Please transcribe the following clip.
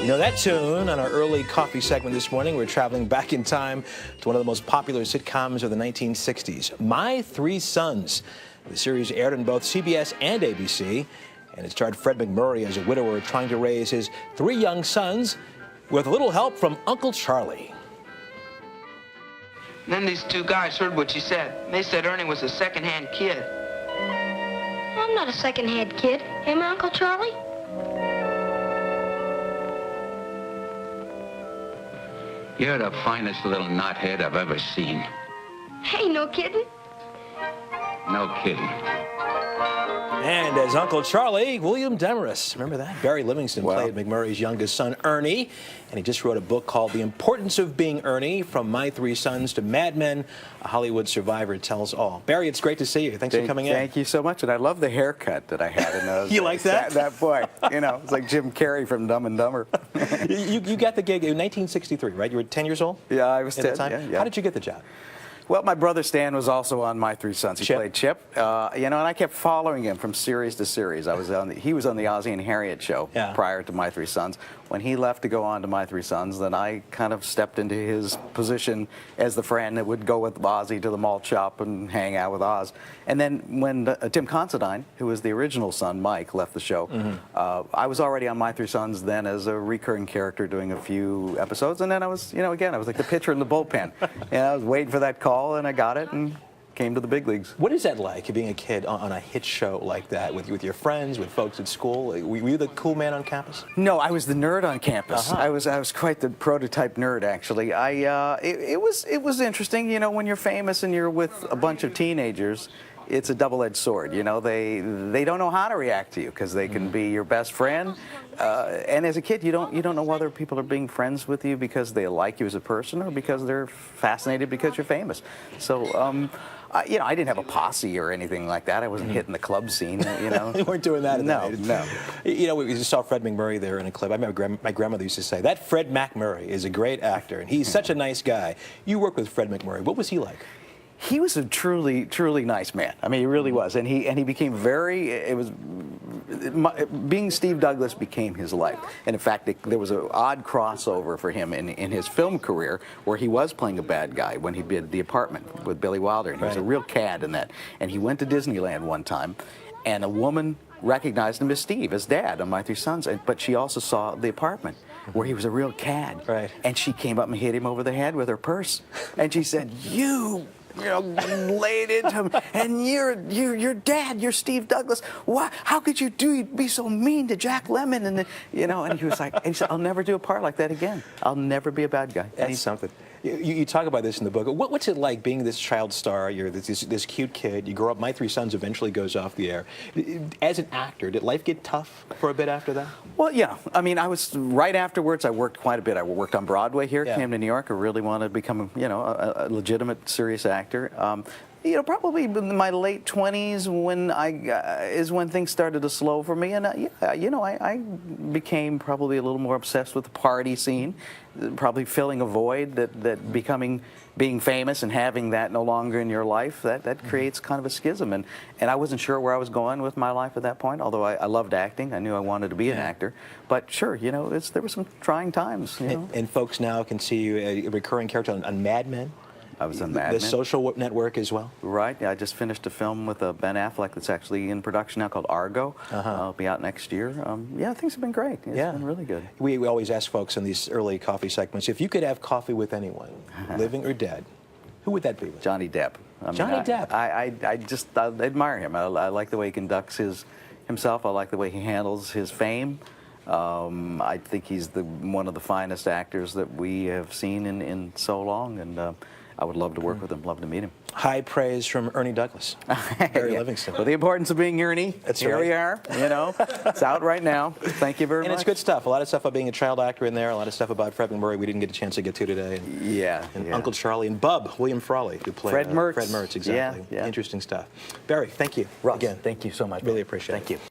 You know that tune on our early coffee segment this morning. We're traveling back in time to one of the most popular sitcoms of the 1960s, My Three Sons. The series aired on both CBS and ABC, and it starred Fred MacMurray as a widower trying to raise his three young sons with a little help from Uncle Charlie. And then these two guys heard what she said. They said Ernie was a second-hand kid. I'm not a second-hand kid. Am I, Uncle Charlie? You're the finest little knothead I've ever seen. Hey, no kidding. No kidding. And as Uncle Charlie, William Demarest. Remember that? Barry Livingston played MacMurray's youngest son, Ernie, and he just wrote a book called The Importance of Being Ernie, From My Three Sons to Mad Men, a Hollywood survivor tells all. Barry, it's great to see you. Thanks for coming in. Thank you so much, and I love the haircut that I had in those. You like that? That boy, you know, it's like Jim Carrey from Dumb and Dumber. you got the gig in 1963, right? You were 10 years old? Yeah, I was 10 at the time. Yeah. How did you get the job? Well, my brother Stan was also on My Three Sons. He played Chip, you know, and I kept following him from series to series. He was on the Ozzie and Harriet show prior to My Three Sons. When he left to go on to My Three Sons, then I kind of stepped into his position as the friend that would go with Ozzie to the malt shop and hang out with Oz. And then when Tim Considine, who was the original son, Mike, left the show, I was already on My Three Sons then as a recurring character doing a few episodes. And then I was, you know, again, I was like the pitcher in the bullpen. And I was waiting for that call, and I got it and came to the big leagues. What is that like, being a kid on a hit show like that, with your friends, with folks at school? Were you the cool man on campus? No, I was the nerd on campus. I was quite the prototype nerd, actually. It was interesting, you know, when you're famous and you're with a bunch of teenagers. It's a double-edged sword, you know. They don't know how to react to you because they can be your best friend, and as a kid, you don't know whether people are being friends with you because they like you as a person or because they're fascinated because you're famous. So, you know, I didn't have a posse or anything like that. I wasn't hitting the club scene, you know. You weren't doing that. No. You know, we just saw Fred MacMurray there in a clip. I remember my grandmother used to say that Fred MacMurray is a great actor, and he's such a nice guy. You worked with Fred MacMurray. What was he like? He was a truly nice man. I mean, he really was, and he became being Steve Douglas became his life. And in fact, there was an odd crossover for him in his film career where he was playing a bad guy when he did The Apartment with Billy Wilder, and he was a real cad in that. And he went to Disneyland one time, and a woman recognized him as Steve, as Dad on My Three Sons, but she also saw The Apartment, where he was a real cad. Right. And she came up and hit him over the head with her purse, and she said, you know, laid into him, and you're Dad, you're Steve Douglas. Why? How could you be so mean to Jack Lemmon? And you know, and he was like, and he said, I'll never do a part like that again. I'll never be a bad guy. That's something. You talk about this in the book. What's it like being this child star? You're this cute kid. You grow up. My Three Sons eventually goes off the air. As an actor, did life get tough for a bit after that? Well, yeah. I mean, I was right afterwards. I worked quite a bit. I worked on Broadway here. Came to New York. I really wanted to become, you know, a legitimate, serious actor. You know, probably in my late 20s is when things started to slow for me, and you know, I became probably a little more obsessed with the party scene, probably filling a void that being famous and having that no longer in your life, that creates kind of a schism, and I wasn't sure where I was going with my life at that point. Although I loved acting, I knew I wanted to be an actor, but sure, you know, there were some trying times. You know? And folks now can see you a recurring character on Mad Men. I was on Mad Men. The Social Network as well? Right. Yeah, I just finished a film with Ben Affleck that's actually in production now called Argo. It'll be out next year. Yeah, things have been great. It's been really good. We always ask folks in these early coffee segments, if you could have coffee with anyone, living or dead, who would that be with? Johnny Depp. I mean, Johnny Depp? I just admire him. I like the way he conducts himself. I like the way he handles his fame. I think he's one of the finest actors that we have seen in so long, and I would love to work with him, love to meet him. High praise from Ernie Douglas, Barry Livingston. Well, the importance of being Ernie. That's Here right. we are, you know. It's out right now. Thank you very much. And it's good stuff. A lot of stuff about being a child actor in there, a lot of stuff about Fred MacMurray we didn't get a chance to get to today. And Uncle Charlie and Bub, William Frawley, who played Fred Mertz. Fred Mertz, exactly. Yeah. Interesting stuff. Barry, thank you. Russ, again. thank you so much. Really appreciate it. Thank you.